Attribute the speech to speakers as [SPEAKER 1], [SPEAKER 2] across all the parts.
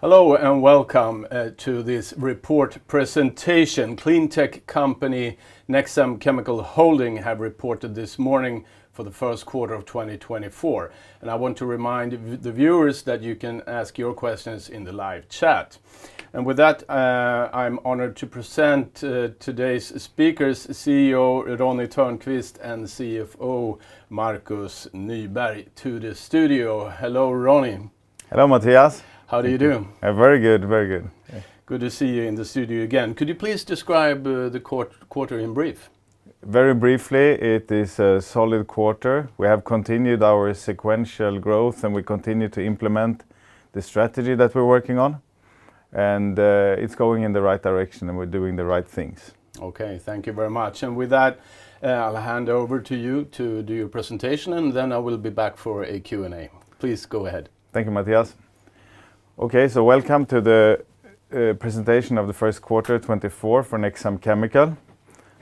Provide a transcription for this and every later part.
[SPEAKER 1] Hello and welcome to this report presentation. Clean tech company Nexam Chemical Holding have reported this morning for the first quarter of 2024. And I want to remind the viewers that you can ask your questions in the live chat. And with that, I'm honored to present today's speakers, CEO Ronnie Törnqvist and CFO Marcus Nyberg to the studio. Hello, Ronnie.
[SPEAKER 2] Hello, Matthias.
[SPEAKER 1] How do you do?
[SPEAKER 2] Very good, very good.
[SPEAKER 1] Good to see you in the studio again. Could you please describe the quarter in brief?
[SPEAKER 2] Very briefly, it is a solid quarter. We have continued our sequential growth and we continue to implement the strategy that we're working on. And it's going in the right direction and we're doing the right things.
[SPEAKER 1] Okay, thank you very much. And with that, I'll hand over to you to do your presentation and then I will be back for a Q&A. Please go ahead.
[SPEAKER 2] Thank you, Matthias. Okay, so welcome to the presentation of the first quarter 24 for Nexam Chemical.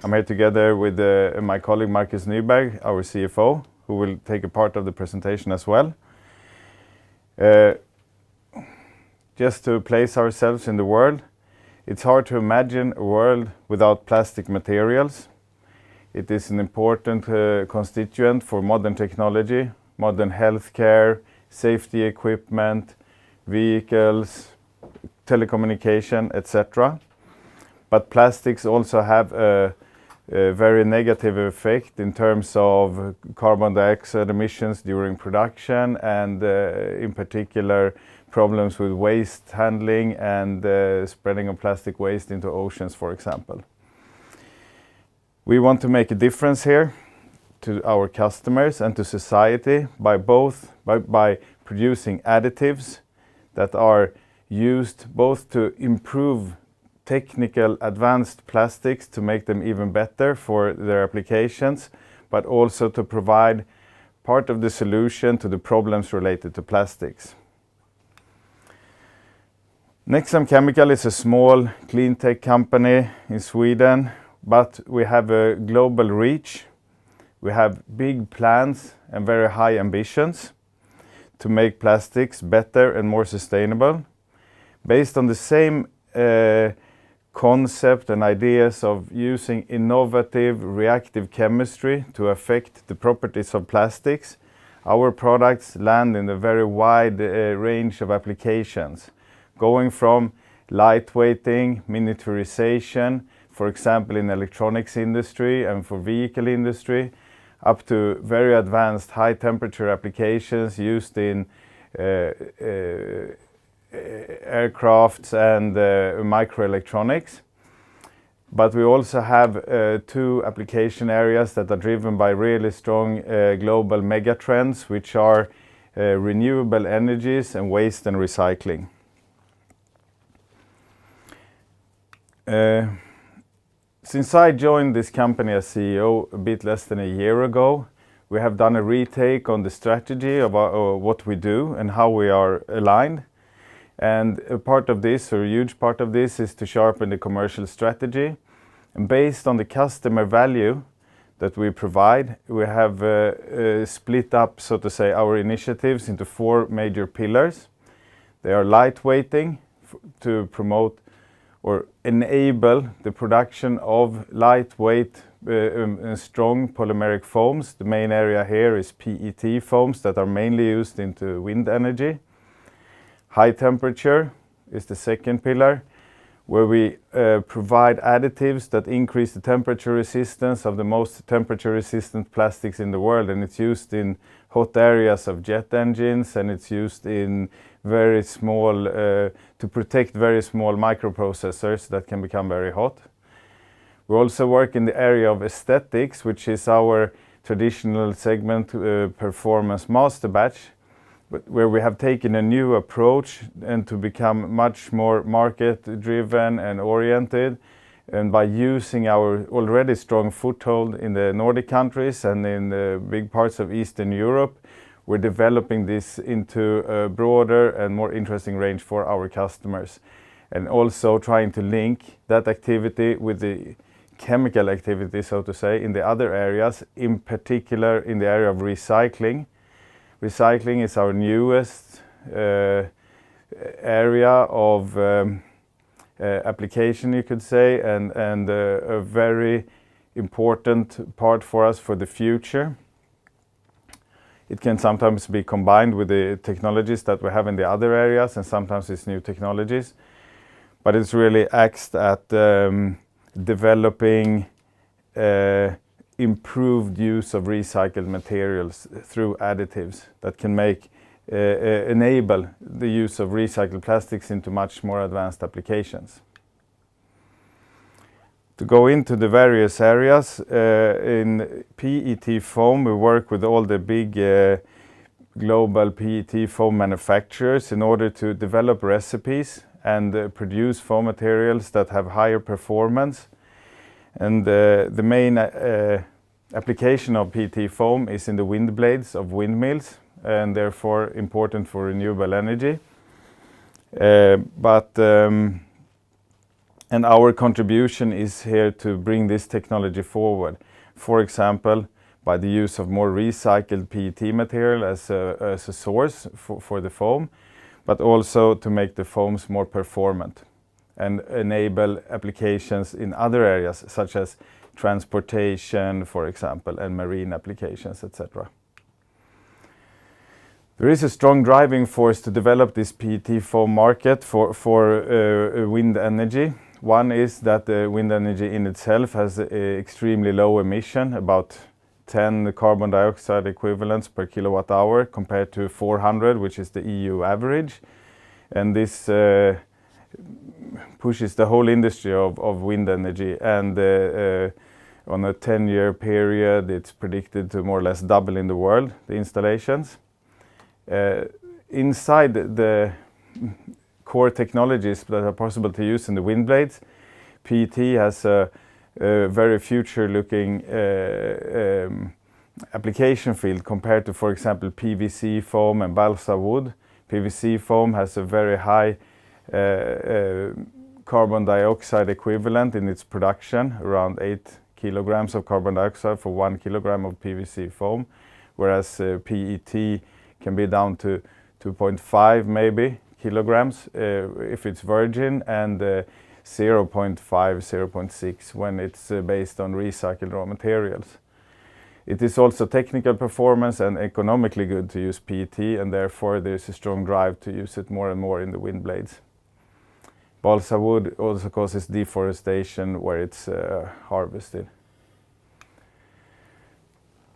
[SPEAKER 2] I'm here together with my colleague Marcus Nyberg, our CFO, who will take a part of the presentation as well. Just to place ourselves in the world, it's hard to imagine a world without plastic materials. It is an important constituent for modern technology, modern healthcare, safety equipment, vehicles, telecommunication, etc. But plastics also have a very negative effect in terms of carbon dioxide emissions during production and in particular problems with waste handling and spreading of plastic waste into oceans, for example. We want to make a difference here to our customers and to society by producing additives that are used both to improve technical advanced plastics to make them even better for their applications, but also to provide part of the solution to the problems related to plastics. Nexam Chemical is a small clean tech company in Sweden, but we have a global reach. We have big plans and very high ambitions to make plastics better and more sustainable, based on the same concept and ideas of using innovative reactive chemistry to affect the properties of plastics. Our products land in a very wide range of applications, going from lightweighting, miniaturization, for example in electronics industry and for vehicle industry, up to very advanced high temperature applications used in aircrafts and microelectronics. But we also have two application areas that are driven by really strong global megatrends, which are renewable energies and waste and recycling. Since I joined this company as CEO a bit less than a year ago, we have done a retake on the strategy of what we do and how we are aligned. And a part of this, or a huge part of this, is to sharpen the commercial strategy. And based on the customer value that we provide, we have split up, so to say, our initiatives into four major pillars. They are lightweighting to promote or enable the production of lightweight and strong polymeric foams. The main area here is PET foams that are mainly used into wind energy. High temperature is the second pillar, where we provide additives that increase the temperature resistance of the most temperature resistant plastics in the world, and it's used in hot areas of jet engines, and it's used in very small to protect very small microprocessors that can become very hot. We also work in the area of aesthetics, which is our traditional segment, performance master batch, but where we have taken a new approach and to become much more market driven and oriented, and by using our already strong foothold in the Nordic countries and in the big parts of Eastern Europe, we're developing this into a broader and more interesting range for our customers, and also trying to link that activity with the chemical activity, so to say, in the other areas, in particular in the area of recycling. Recycling is our newest area of application, you could say, and a very important part for us for the future. It can sometimes be combined with the technologies that we have in the other areas, and sometimes it's new technologies. But it's really axed at developing improved use of recycled materials through additives that can enable the use of recycled plastics into much more advanced applications. To go into the various areas, in PET foam, we work with all the big global PET foam manufacturers in order to develop recipes and produce foam materials that have higher performance. And the main application of PET foam is in the wind blades of windmills, and therefore important for renewable energy. And our contribution is here to bring this technology forward. For example, by the use of more recycled PET material as a source for the foam, but also to make the foams more performant and enable applications in other areas such as transportation, for example, and marine applications, etc. There is a strong driving force to develop this PET foam market for wind energy. One is that the wind energy in itself has extremely low emission, about 10 carbon dioxide equivalents per kilowatt hour compared to 400, which is the EU average. And this pushes the whole industry of wind energy. And on a 10-year period, it's predicted to more or less double in the world, the installations. Inside the core technologies that are possible to use in the wind blades, PET has a very future-looking application field compared to, for example, PVC foam and balsa wood. PVC foam has a very high carbon dioxide equivalent in its production, around 8 kilograms of carbon dioxide for 1 kilogram of PVC foam, whereas PET can be down to 2.5 maybe kilograms if it's virgin, and 0.5, 0.6 when it's based on recycled raw materials. It is also technical performance and economically good to use PET, and therefore there's a strong drive to use it more and more in the wind blades. Balsa wood also causes deforestation where it's harvested.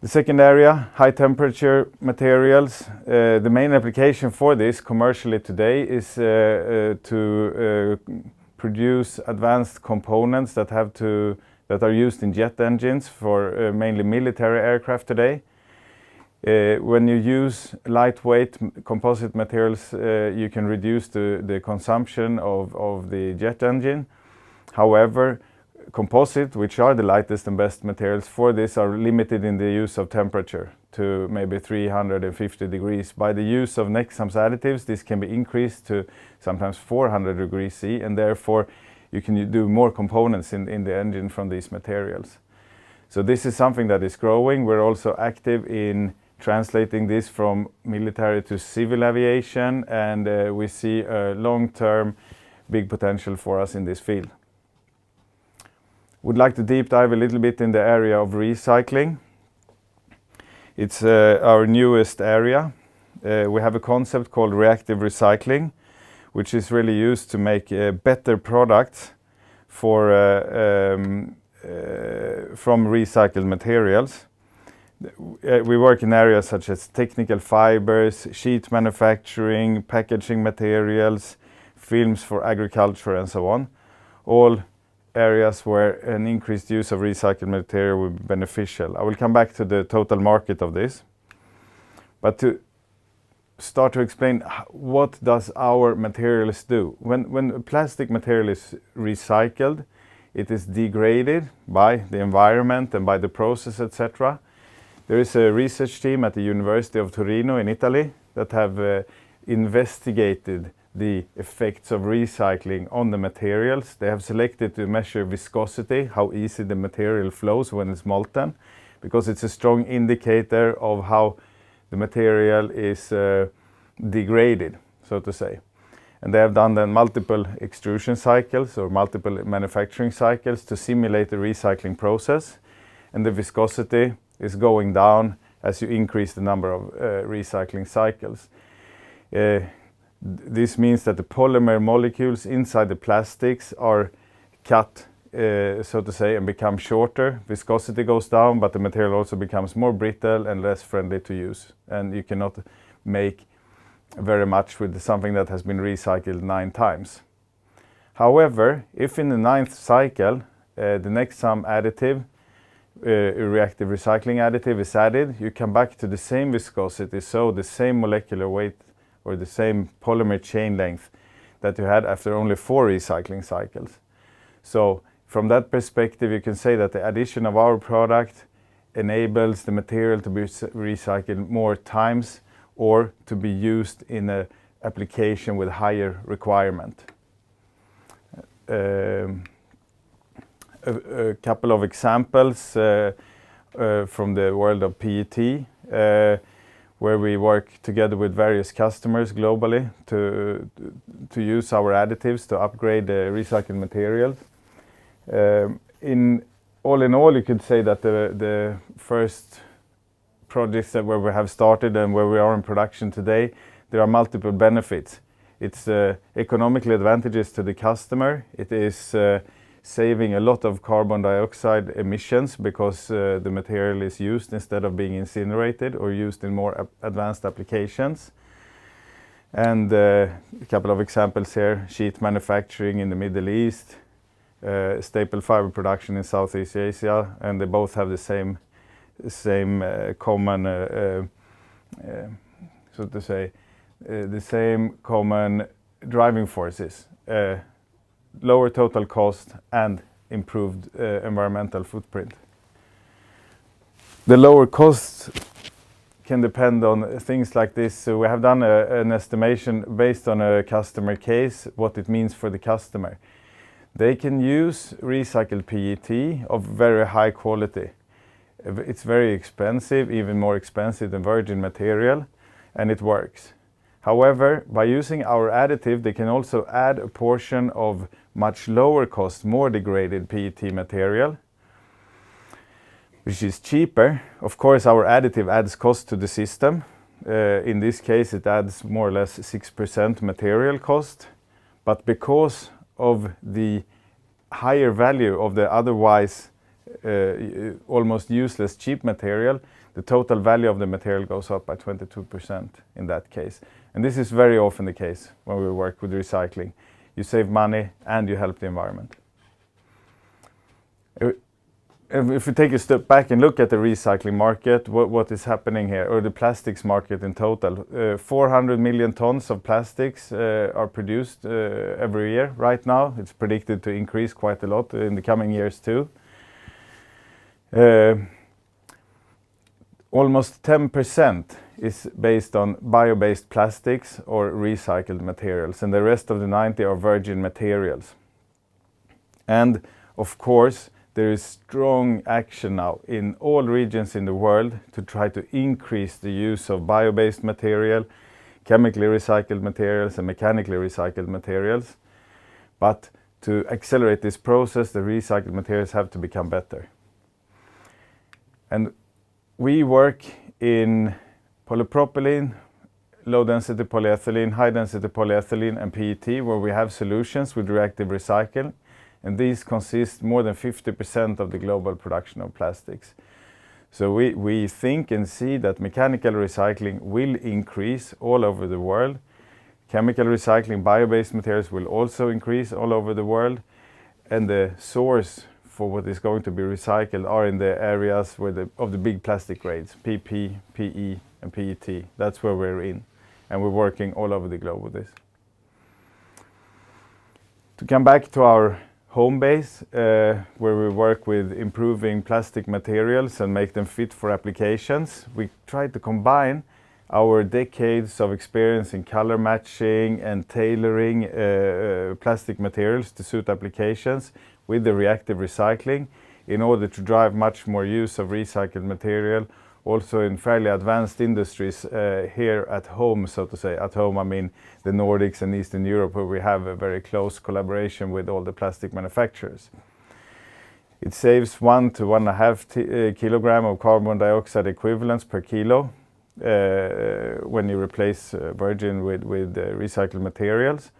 [SPEAKER 2] The second area, high temperature materials. The main application for this commercially today is to produce advanced components that are used in jet engines for mainly military aircraft today. When you use lightweight composite materials, you can reduce the consumption of the jet engine. However, composite, which are the lightest and best materials for this, are limited in the use of temperature to maybe 350 degrees. By the use of Nexam's additives, this can be increased to sometimes 400 degrees C, and therefore you can do more components in the engine from these materials. So this is something that is growing. We're also active in translating this from military to civil aviation, and we see a long-term big potential for us in this field. Would like to deep dive a little bit in the area of recycling. It's our newest area. We have a concept called reactive recycling, which is really used to make better products from recycled materials. We work in areas such as technical fibers, sheet manufacturing, packaging materials, films for agriculture, and so on. All areas where an increased use of recycled material will be beneficial. I will come back to the total market of this. But to start to explain, what does our materials do? When plastic material is recycled, it is degraded by the environment and by the process, etc. There is a research team at the University of Torino in Italy that have investigated the effects of recycling on the materials. They have selected to measure viscosity, how easy the material flows when it's molten, because it's a strong indicator of how the material is degraded, so to say. And they have done then multiple extrusion cycles or multiple manufacturing cycles to simulate the recycling process. And the viscosity is going down as you increase the number of recycling cycles. This means that the polymer molecules inside the plastics are cut, so to say, and become shorter. Viscosity goes down, but the material also becomes more brittle and less friendly to use. And you cannot make very much with something that has been recycled 9 times. However, if in the 9th cycle the Nexam additive, reactive recycling additive is added, you come back to the same viscosity, so the same molecular weight or the same polymer chain length that you had after only 4 recycling cycles. So from that perspective, you can say that the addition of our product enables the material to be recycled more times or to be used in an application with higher requirement. A couple of examples from the world of PET, where we work together with various customers globally to use our additives to upgrade the recycled materials. In all, you could say that the first projects where we have started and where we are in production today, there are multiple benefits. It's economically advantageous to the customer. It is saving a lot of carbon dioxide emissions because the material is used instead of being incinerated or used in more advanced applications. And a couple of examples here: sheet manufacturing in the Middle East, staple fiber production in Southeast Asia, and they both have the same common, so to say, the same common driving forces. Lower total cost and improved environmental footprint. The lower costs can depend on things like this. So we have done an estimation based on a customer case, what it means for the customer. They can use recycled PET of very high quality. It's very expensive, even more expensive than virgin material, and it works. However, by using our additive, they can also add a portion of much lower cost, more degraded PET material, which is cheaper. Of course, our additive adds cost to the system. In this case, it adds more or less 6% material cost. But because of the higher value of the otherwise almost useless cheap material, the total value of the material goes up by 22% in that case. And this is very often the case when we work with recycling. You save money and you help the environment. If we take a step back and look at the recycling market, what is happening here, or the plastics market in total, 400 million tons of plastics are produced every year right now. It's predicted to increase quite a lot in the coming years too. Almost 10% is based on bio-based plastics or recycled materials, and the rest of the 90% are virgin materials. And of course, there is strong action now in all regions in the world to try to increase the use of bio-based material, chemically recycled materials, and mechanically recycled materials. But to accelerate this process, the recycled materials have to become better. And we work in polypropylene, low-density polyethylene, high-density polyethylene, and PET, where we have solutions with reactive recycling. And these consist more than 50% of the global production of plastics. So we think and see that mechanical recycling will increase all over the world. Chemical recycling, bio-based materials will also increase all over the world. And the source for what is going to be recycled are in the areas of the big plastic grades, PP, PE, and PET. That's where we're in. And we're working all over the globe with this. To come back to our home base, where we work with improving plastic materials and make them fit for applications, we try to combine our decades of experience in color matching and tailoring plastic materials to suit applications with the reactive recycling in order to drive much more use of recycled material also in fairly advanced industries here at home, so to say. At home, I mean the Nordics and Eastern Europe, where we have a very close collaboration with all the plastic manufacturers. It saves 1 to 1.5 kilogram of carbon dioxide equivalents per kilo when you replace virgin with recycled materials.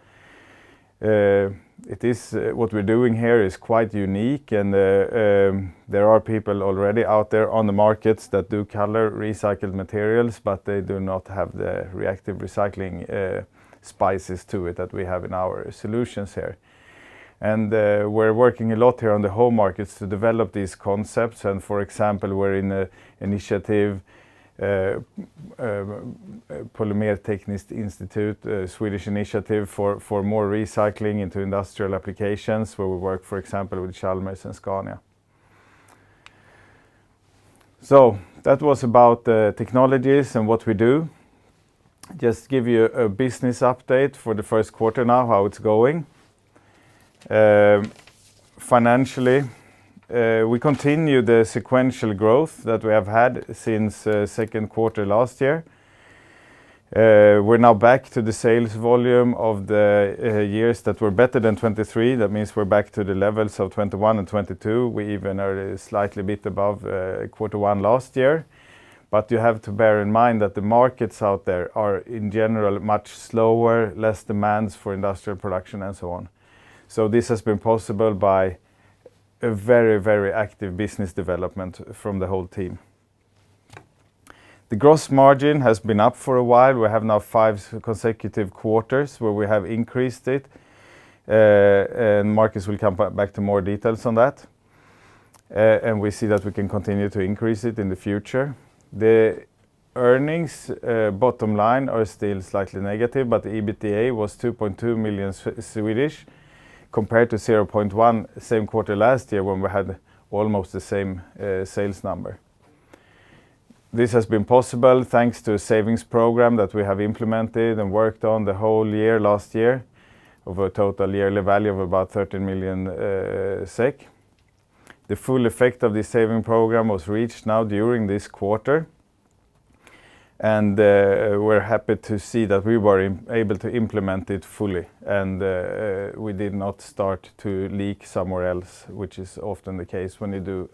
[SPEAKER 2] It is what we're doing here is quite unique, and there are people already out there on the markets that do color recycled materials, but they do not have the reactive recycling spices to it that we have in our solutions here. And we're working a lot here on the home markets to develop these concepts. And for example, we're in an initiative, Polymer Tekniskt Institute, a Swedish initiative for more recycling into industrial applications, where we work, for example, with Chalmers and Scania. So that was about the technologies and what we do. Just give you a business update for the first quarter now, how it's going. Financially, we continue the sequential growth that we have had since second quarter last year. We're now back to the sales volume of the years that were better than 23. That means we're back to the levels of 21 and 22. We even are slightly bit above quarter one last year. But you have to bear in mind that the markets out there are in general much slower, less demands for industrial production and so on. So this has been possible by a very, very active business development from the whole team. The gross margin has been up for a while. We have now 5 consecutive quarters where we have increased it. And Marcus will come back to more details on that. And we see that we can continue to increase it in the future. The earnings, bottom line, are still slightly negative, but the EBITDA was 2.2 million Swedish, compared to 0.1 same quarter last year when we had almost the same sales number. This has been possible thanks to a savings program that we have implemented and worked on the whole year last year, of a total yearly value of about 13 million SEK. The full effect of this saving program was reached now during this quarter. And we're happy to see that we were able to implement it fully, and we did not start to leak somewhere else, which is often the case when you do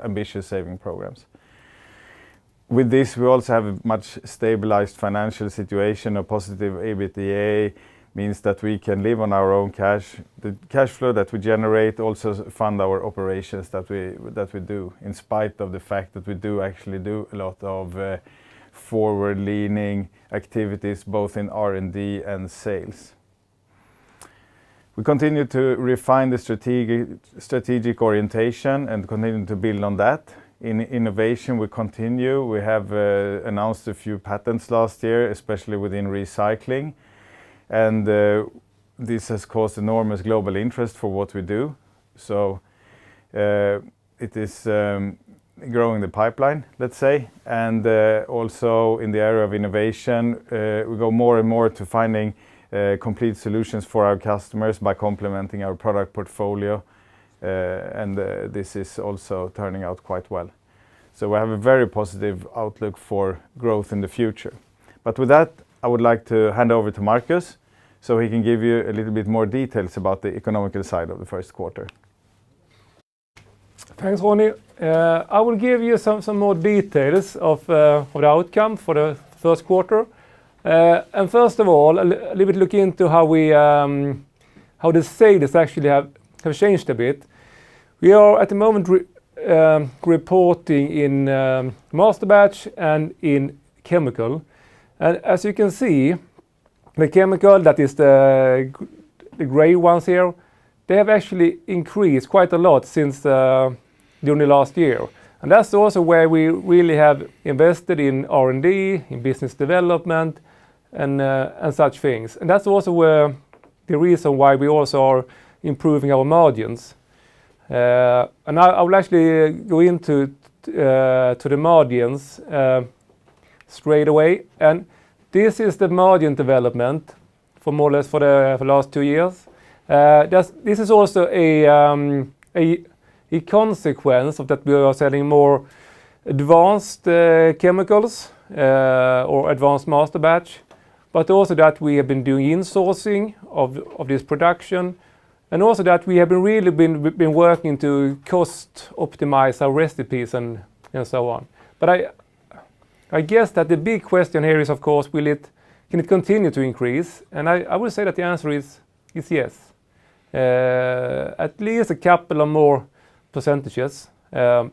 [SPEAKER 2] ambitious saving programs. With this, we also have a much stabilized financial situation. A positive EBITDA means that we can live on our own cash. The cash flow that we generate also fund our operations that we do, in spite of the fact that we do actually do a lot of forward-leaning activities, both in R&D and sales. We continue to refine the strategic orientation and continue to build on that. In innovation, we continue. We have announced a few patents last year, especially within recycling. And this has caused enormous global interest for what we do. So it is growing the pipeline, let's say, and also in the area of innovation, we go more and more to finding complete solutions for our customers by complementing our product portfolio, and this is also turning out quite well. So we have a very positive outlook for growth in the future. But with that, I would like to hand over to Marcus, so he can give you a little bit more details about the economical side of the first quarter.
[SPEAKER 3] Thanks, Ronnie. I will give you some more details of the outcome for the first quarter. And first of all, a little bit look into how the sales actually have changed a bit. We are at the moment reporting in master batch and in chemical. And as you can see, the chemical, that is the gray ones here, they have actually increased quite a lot since during the last year. And that's also where we really have invested in R&D, in business development, and such things. And that's also where the reason why we also are improving our margins. And I will actually go into to the margins straight away. And this is the margin development for more or less for the last 2 years. This is also a consequence of that we are selling more advanced chemicals or advanced master batch, but also that we have been doing insourcing of this production, and also that we have been working to cost optimize our recipes and so on. But I guess that the big question here is, of course, can it continue to increase? And I would say that the answer is yes. At least a couple of more percentages. And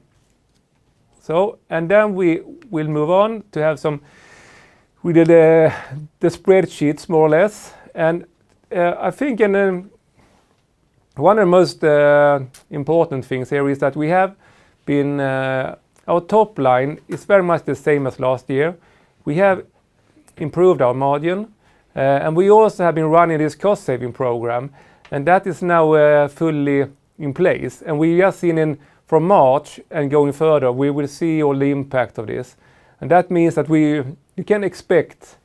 [SPEAKER 3] then we will move on to have we did the spreadsheets more or less. And I think one of the most important things here is that we have been, our top line is very much the same as last year. We have improved our margin, and we also have been running this cost saving program, and that is now fully in place. And we have seen from March and going further, we will see all the impact of this. And that means that you can expect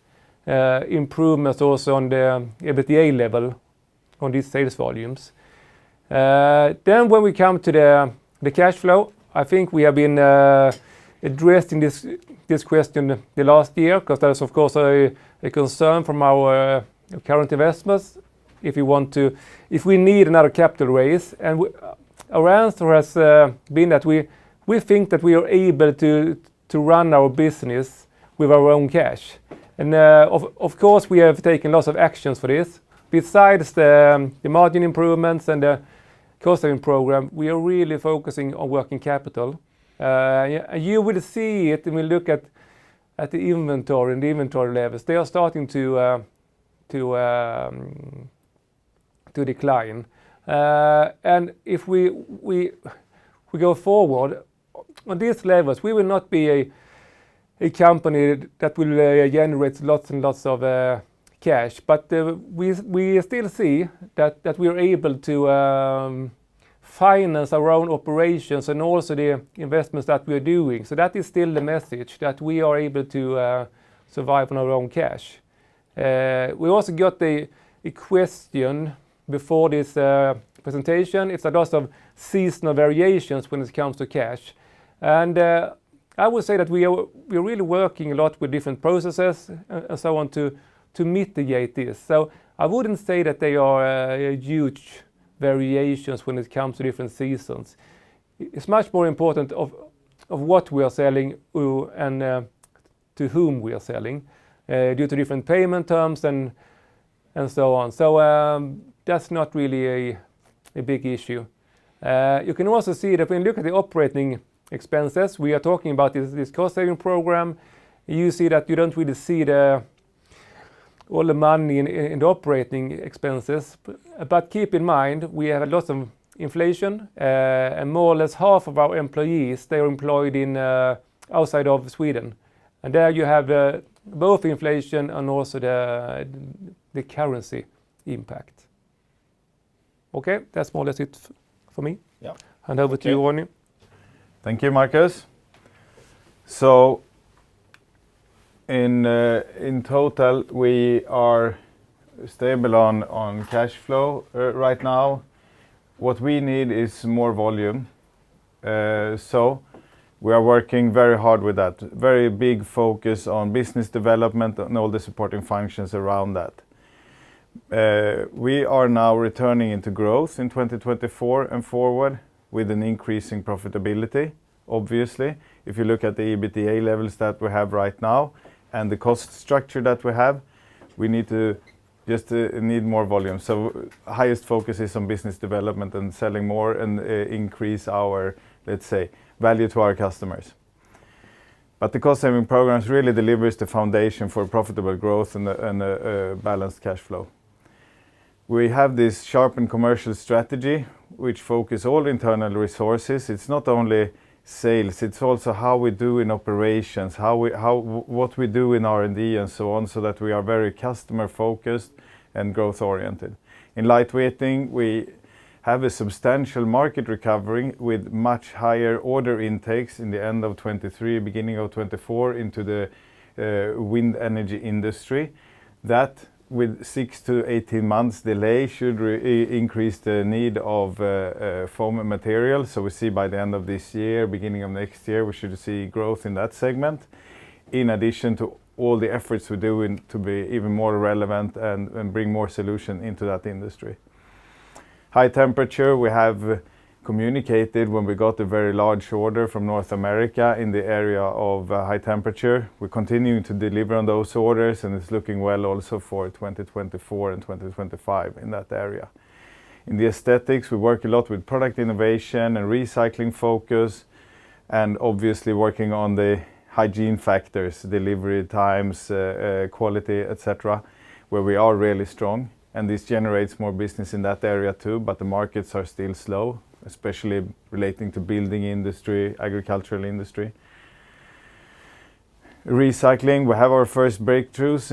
[SPEAKER 3] improvements also on the EBITDA level on these sales volumes. Then when we come to the cash flow, I think we have been addressing this question the last year, because that is of course a concern from our current investors if we need another capital raise. And our answer has been that we think that we are able to run our business with our own cash. And of course we have taken lots of actions for this. Besides the margin improvements and the cost saving program, we are really focusing on working capital. You will see it when we look at the inventory and the inventory levels. They are starting to decline. And if we go forward on these levels, we will not be a company that will generate lots and lots of cash, but we still see that we are able to finance our own operations and also the investments that we are doing. So that is still the message, that we are able to survive on our own cash. We also got a question before this presentation if there are lots of seasonal variations when it comes to cash. And I would say that we are really working a lot with different processes and so on to mitigate this. So I wouldn't say that they are huge variations when it comes to different seasons. It's much more important of what we are selling and to whom we are selling due to different payment terms and so on. So that's not really a big issue. You can also see that when you look at the operating expenses, we are talking about this cost saving program. You see that you don't really see all the money in the operating expenses. But keep in mind, we have lots of inflation, and more or less half of our employees, they are employed in outside of Sweden. And there you have both inflation and also the currency impact. Okay, that's more or less it for me.
[SPEAKER 2] Yeah.
[SPEAKER 3] Hand over to you, Ronnie.
[SPEAKER 2] Thank you, Marcus. So in total, we are stable on cash flow right now. What we need is more volume. So we are working very hard with that. Very big focus on business development and all the supporting functions around that. We are now returning into growth in 2024 and forward with an increasing profitability. Obviously, if you look at the EBITDA levels that we have right now and the cost structure that we have, we need more volume. So highest focus is on business development and selling more and increase our, let's say, value to our customers. But the cost saving programs really delivers the foundation for profitable growth and a balanced cash flow. We have this sharpened commercial strategy, which focus all internal resources. It's not only sales, it's also how we do in operations, what we do in R&D and so on, so that we are very customer focused and growth oriented. In lightweighting, we have a substantial market recovery with much higher order intakes in the end of 23, beginning of 24 into the wind energy industry. That with 6 to 18 months delay should increase the need of foam material. So we see by the end of this year, beginning of next year, we should see growth in that segment, in addition to all the efforts we're doing to be even more relevant and bring more solution into that industry. High temperature, we have communicated when we got a very large order from North America in the area of high temperature. We're continuing to deliver on those orders, and it's looking well also for 2024 and 2025 in that area. In the aesthetics, we work a lot with product innovation and recycling focus, and obviously working on the hygiene factors, delivery times, quality, etc., where we are really strong. And this generates more business in that area too, but the markets are still slow, especially relating to building industry, agricultural industry. Recycling, we have our first breakthroughs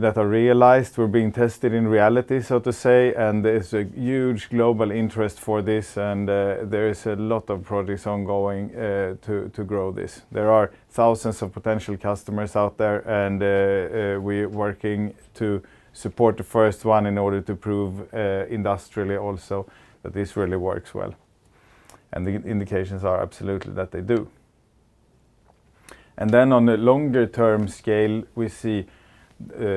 [SPEAKER 2] that are realized. We're being tested in reality, so to say, and there's a huge global interest for this, and there is a lot of projects ongoing to grow this. There are thousands of potential customers out there, and we're working to support the first one in order to prove industrially also that this really works well. And the indications are absolutely that they do. And then on a longer term scale, we see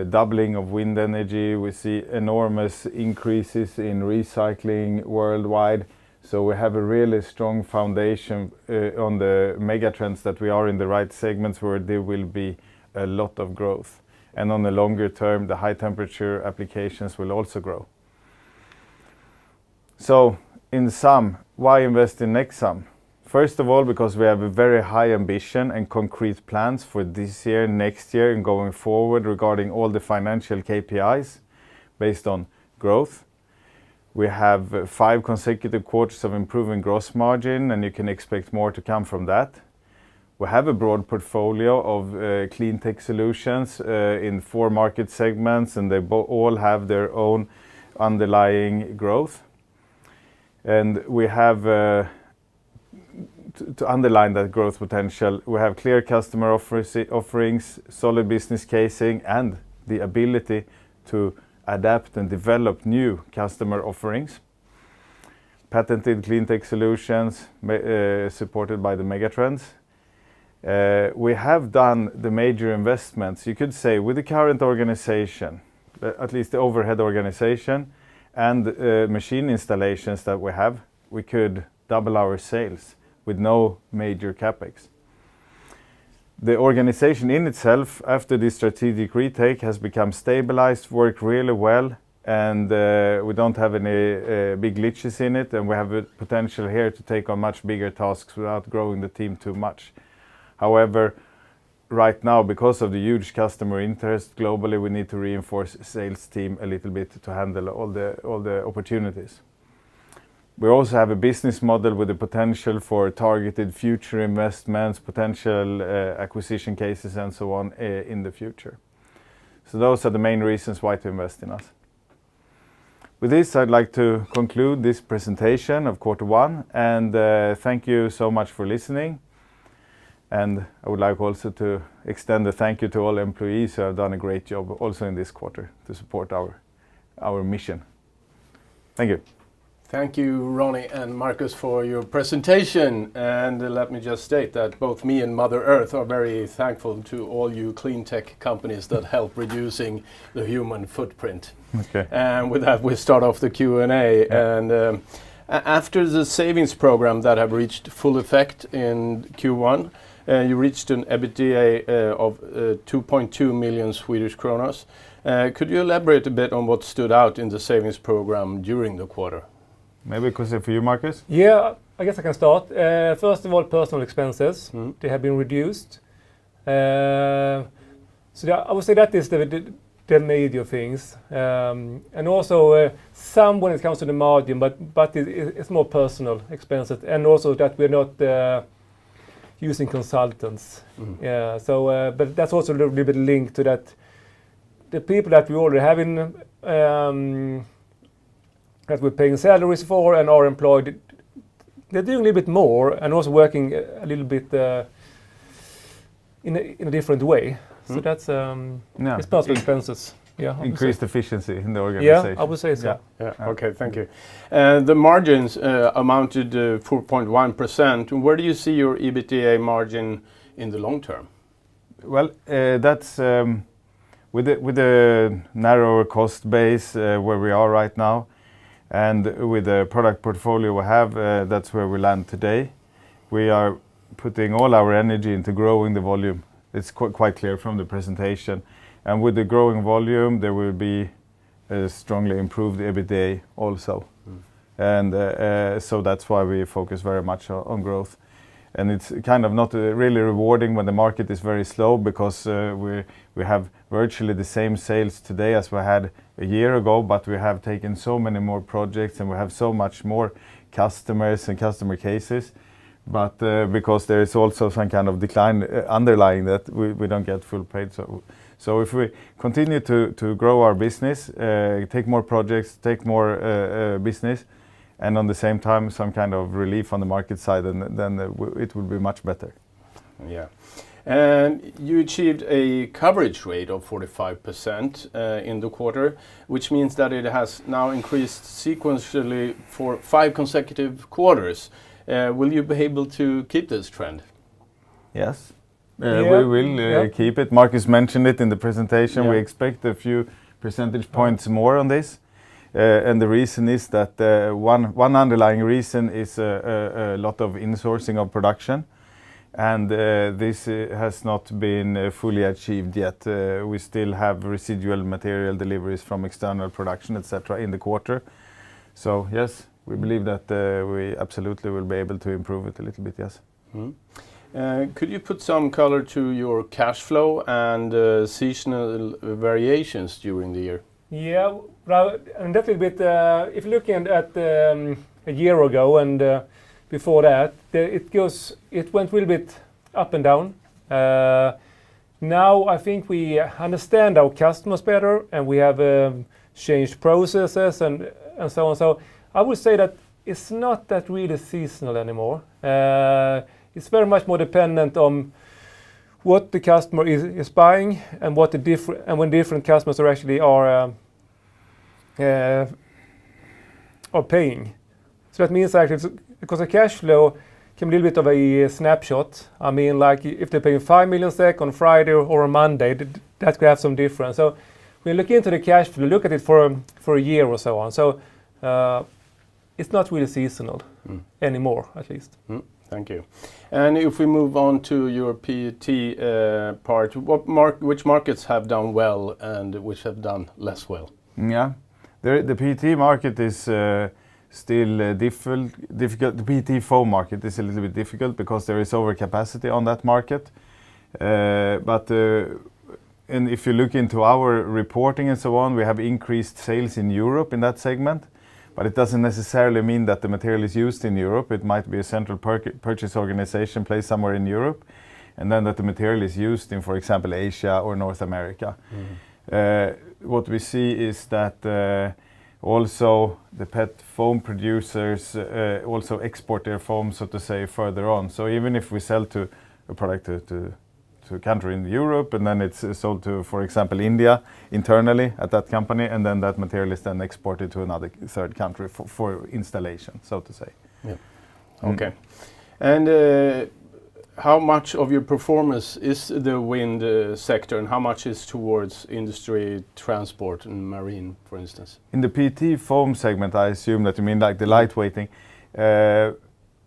[SPEAKER 2] doubling of wind energy, we see enormous increases in recycling worldwide. So we have a really strong foundation on the megatrends that we are in the right segments where there will be a lot of growth. And on the longer term, the high temperature applications will also grow. So in sum, why invest in Nexam? First of all, because we have a very high ambition and concrete plans for this year, next year, and going forward regarding all the financial KPIs based on growth. We have 5 consecutive quarters of improving gross margin, and you can expect more to come from that. We have a broad portfolio of clean tech solutions in 4 market segments, and they all have their own underlying growth. And we have, to underline that growth potential, we have clear customer offerings, solid business casing, and the ability to adapt and develop new customer offerings. Patented clean tech solutions supported by the megatrends. We have done the major investments, you could say, with the current organization, at least the overhead organization, and machine installations that we have, we could double our sales with no major capex. The organization in itself, after this strategic retake, has become stabilized, worked really well, and we don't have any big glitches in it, and we have a potential here to take on much bigger tasks without growing the team too much. However, right now, because of the huge customer interest globally, we need to reinforce sales team a little bit to handle all the opportunities. We also have a business model with the potential for targeted future investments, potential acquisition cases, and so on in the future. So those are the main reasons why to invest in us. With this, I'd like to conclude this presentation of Q1, and thank you so much for listening. And I would like also to extend a thank you to all employees who have done a great job also in this quarter to support our mission. Thank you.
[SPEAKER 1] Thank you, Ronnie and Marcus, for your presentation. And let me just state that both me and Mother Earth are very thankful to all you clean tech companies that help reducing the human footprint.
[SPEAKER 2] Okay.
[SPEAKER 1] And with that, we start off the Q&A.
[SPEAKER 2] Yeah.
[SPEAKER 1] And after the savings program that have reached full effect in Q1, you reached an EBITDA of 2.2 million Swedish kronor. Could you elaborate a bit on what stood out in the savings program during the quarter?
[SPEAKER 2] Maybe a question for you, Marcus?
[SPEAKER 3] Yeah, I guess I can start. First of all, personal expenses, they have been reduced. I would say that is the major things. And also some when it comes to the margin, but it's more personal expenses, and also that we're not using consultants. Yeah, so but that's also a little bit linked to that. The people that we already have in that we're paying salaries for and are employed, they're doing a little bit more and also working a little bit in a different way. So that's it's personal expenses. Yeah, I would
[SPEAKER 2] increased
[SPEAKER 3] say.
[SPEAKER 2] efficiency in the organization.
[SPEAKER 3] Yeah, I would say so.
[SPEAKER 1] Yeah. Okay, thank you. The margins amounted to 4.1%. Where do you see your EBITDA margin in the long term?
[SPEAKER 2] Well, that's with the narrower cost base where we are right now, and with the product portfolio we have, that's where we land today. We are putting all our energy into growing the volume. It's quite clear from the presentation. And with the growing volume, there will be a strongly improved EBITDA also. And so that's why we focus very much on growth. And it's kind of not really rewarding when the market is very slow, because we have virtually the same sales today as we had a year ago, but we have taken so many more projects and we have so much more customers and customer cases. But because there is also some kind of decline underlying that, we don't get full paid. So if we continue to grow our business, take more projects, take more business, and on the same time some kind of relief on the market side, then it will be much better.
[SPEAKER 1] Yeah. And you achieved a coverage rate of 45% in the quarter, which means that it has now increased sequentially for 5 consecutive quarters. Will you be able to keep this trend?
[SPEAKER 2] Yes.
[SPEAKER 3] Yeah.
[SPEAKER 2] We will keep it. Marcus mentioned it in the presentation.
[SPEAKER 1] Yeah.
[SPEAKER 2] We expect a few percentage points more on this. And the reason is that one underlying reason is a lot of insourcing of production. And this has not been fully achieved yet. We still have residual material deliveries from external production, etc. in the quarter. So yes, we believe that we absolutely will be able to improve it a little bit, yes.
[SPEAKER 1] Could you put some color to your cash flow and seasonal variations during the year?
[SPEAKER 3] Yeah, and that little bit, if looking at a year ago and before that, it went a little bit up and down. Now I think we understand our customers better, and we have changed processes and so on. So I would say that it's not that really seasonal anymore. It's very much more dependent on what the customer is buying and what when different customers are paying. So that means actually, because the cash flow can be a little bit of a snapshot. I mean, like if they're paying 5 million SEK on Friday or on Monday, that could have some difference. So when you look into the cash flow, look at it for a year or so on. So it's not really seasonal anymore, at least.
[SPEAKER 1] Thank you. And if we move on to your PET part, which markets have done well and which have done less well?
[SPEAKER 2] Yeah, the PET market is still difficult. The PET foam market is a little bit difficult because there is overcapacity on that market. And if you look into our reporting and so on, we have increased sales in Europe in that segment. But it doesn't necessarily mean that the material is used in Europe. It might be a central purchase organization placed somewhere in Europe, and then that the material is used in, for example, Asia or North America. What we see is that also the PET foam producers also export their foam, so to say, further on. So even if we sell to a product to a country in Europe, and then it's sold to, for example, India internally at that company, and then that material is then exported to another third country for installation, so to say.
[SPEAKER 1] Yeah. Okay. And how much of your performance is the wind sector, and how much is towards industry, transport, and marine, for instance?
[SPEAKER 2] In the PET foam segment, I assume that you mean like the lightweighting.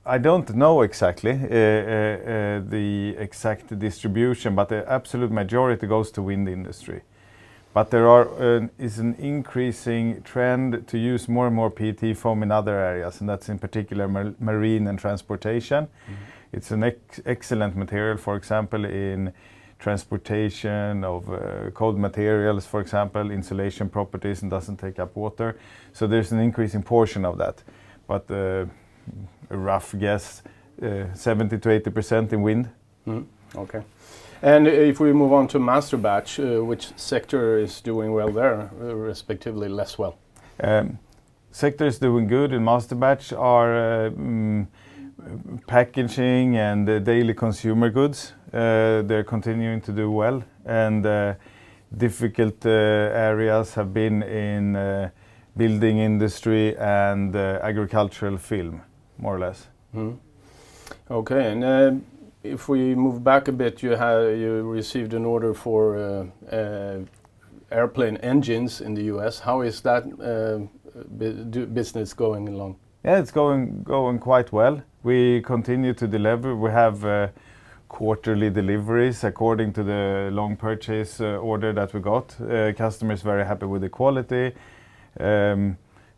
[SPEAKER 2] I don't know exactly the exact distribution, but the absolute majority goes to wind industry. But there is an increasing trend to use more and more PET foam in other areas, and that's in particular marine and transportation. It's an excellent material, for example, in transportation of cold materials, for example, insulation properties, and doesn't take up water. So there's an increasing portion of that. But a rough guess, 70 to 80% in wind.
[SPEAKER 1] Okay. And if we move on to master batch, which sector is doing well there, respectively less well?
[SPEAKER 2] Sectors doing good in master batch are packaging and daily consumer goods. They're continuing to do well. And difficult areas have been in building industry and agricultural film, more or less.
[SPEAKER 1] Okay, and if we move back a bit, you received an order for airplane engines in the US. How is that business going along?
[SPEAKER 2] Yeah, it's going quite well. We continue to deliver. We have quarterly deliveries according to the long purchase order that we got. Customers very happy with the quality.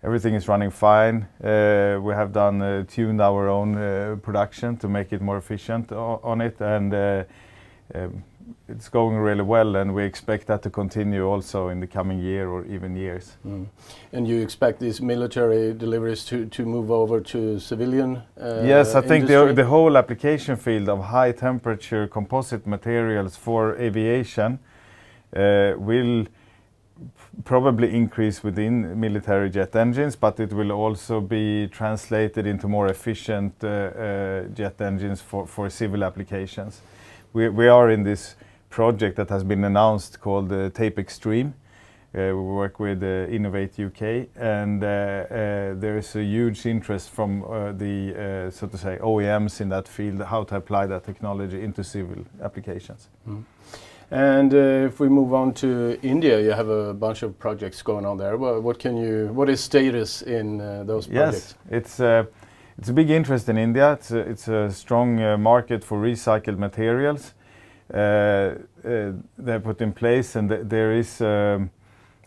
[SPEAKER 2] Everything is running fine. We have tuned our own production to make it more efficient on it, and it's going really well, and we expect that to continue also in the coming year or even years.
[SPEAKER 1] And you expect these military deliveries to move over to civilian
[SPEAKER 2] Yes, I think
[SPEAKER 1] industry?
[SPEAKER 2] the whole application field of high temperature composite materials for aviation will probably increase within military jet engines, but it will also be translated into more efficient jet engines for civil applications. We are in this project that has been announced called Tape Extreme. We work with Innovate UK, and there is a huge interest from the so to say OEMs in that field, how to apply that technology into civil applications.
[SPEAKER 1] And if we move on to India, you have a bunch of projects going on there. What is status in those projects?
[SPEAKER 2] Yes, it's a big interest in India. It's a strong market for recycled materials. They're put in place, and there is,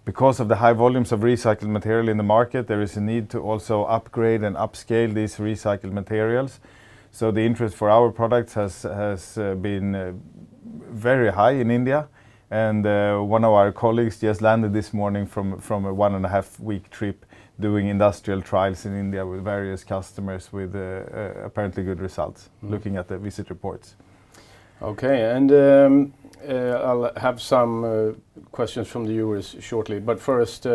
[SPEAKER 2] because of the high volumes of recycled material in the market, there is a need to also upgrade and upscale these recycled materials. So the interest for our products has been very high in India, and one of our colleagues just landed this morning from a 1.5 week trip doing industrial trials in India with various customers with apparently good results, looking at the visit reports. Okay,
[SPEAKER 1] and I'll have some questions from the viewers shortly, but first,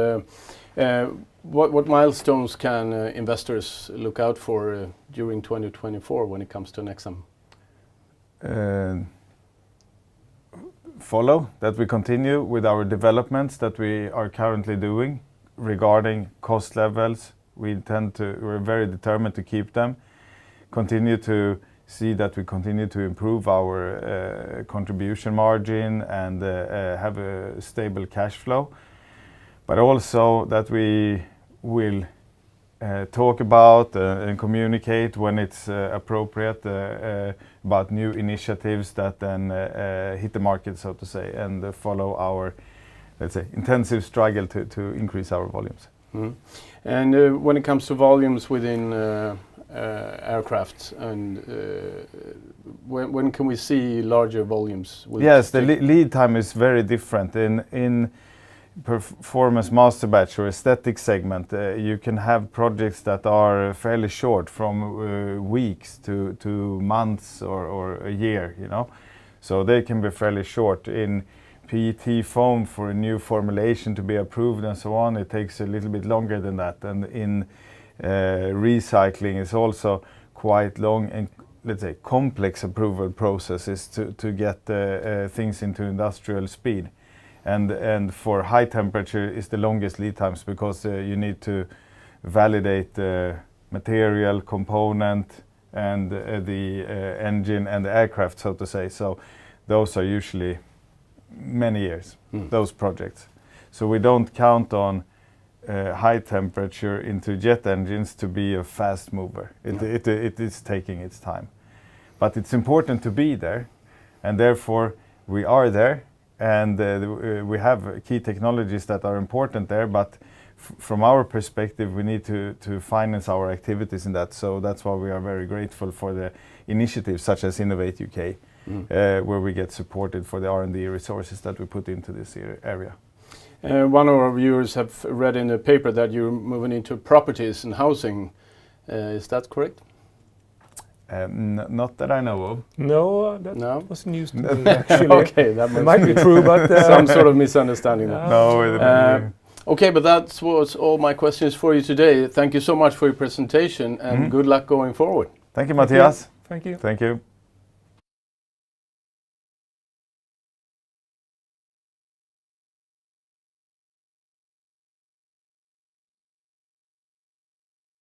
[SPEAKER 1] what milestones can investors look out for during 2024 when it comes to Nexam?
[SPEAKER 2] Follow that we continue with our developments that we are currently doing regarding cost levels. We're very determined to keep them. Continue to see that we continue to improve our contribution margin and have a stable cash flow, but also that we will talk about and communicate when it's appropriate about new initiatives that then hit the market, so to say, and follow our, let's say, intensive struggle to increase our volumes.
[SPEAKER 1] And when it comes to volumes within aircraft, and when can we see larger volumes?
[SPEAKER 2] Yes, the lead time is very different. In performance master batch or aesthetic segment, you can have projects that are fairly short, from weeks to months or a year, you know. So they can be fairly short. In PET foam, for a new formulation to be approved and so on, it takes a little bit longer than that. And in recycling is also quite long and, let's say, complex approval processes to get things into industrial speed. And for high temperature is the longest lead times, because you need to validate the material component and the engine and the aircraft, so to say. So those are usually many years, those projects. So we don't count on high temperature into jet engines to be a fast mover. It is taking its time. But it's important to be there, and therefore we are there. And we have key technologies that are important there, but from our perspective, we need to finance our activities in that. So that's why we are very grateful for the initiatives such as Innovate UK, where we get supported for the R&D resources that we put into this area.
[SPEAKER 1] One of our viewers have read in the paper that you're moving into properties and housing. Is that correct?
[SPEAKER 2] Not that I know of.
[SPEAKER 3] No, that was news to me, actually.
[SPEAKER 1] Okay, that
[SPEAKER 3] might be true, but
[SPEAKER 1] some sort of misunderstanding.
[SPEAKER 2] No.
[SPEAKER 1] Okay, but that was all my questions for you today. Thank you so much for your presentation, and good luck going forward.
[SPEAKER 2] Thank you, Matthias.
[SPEAKER 3] Thank you.
[SPEAKER 2] Thank you.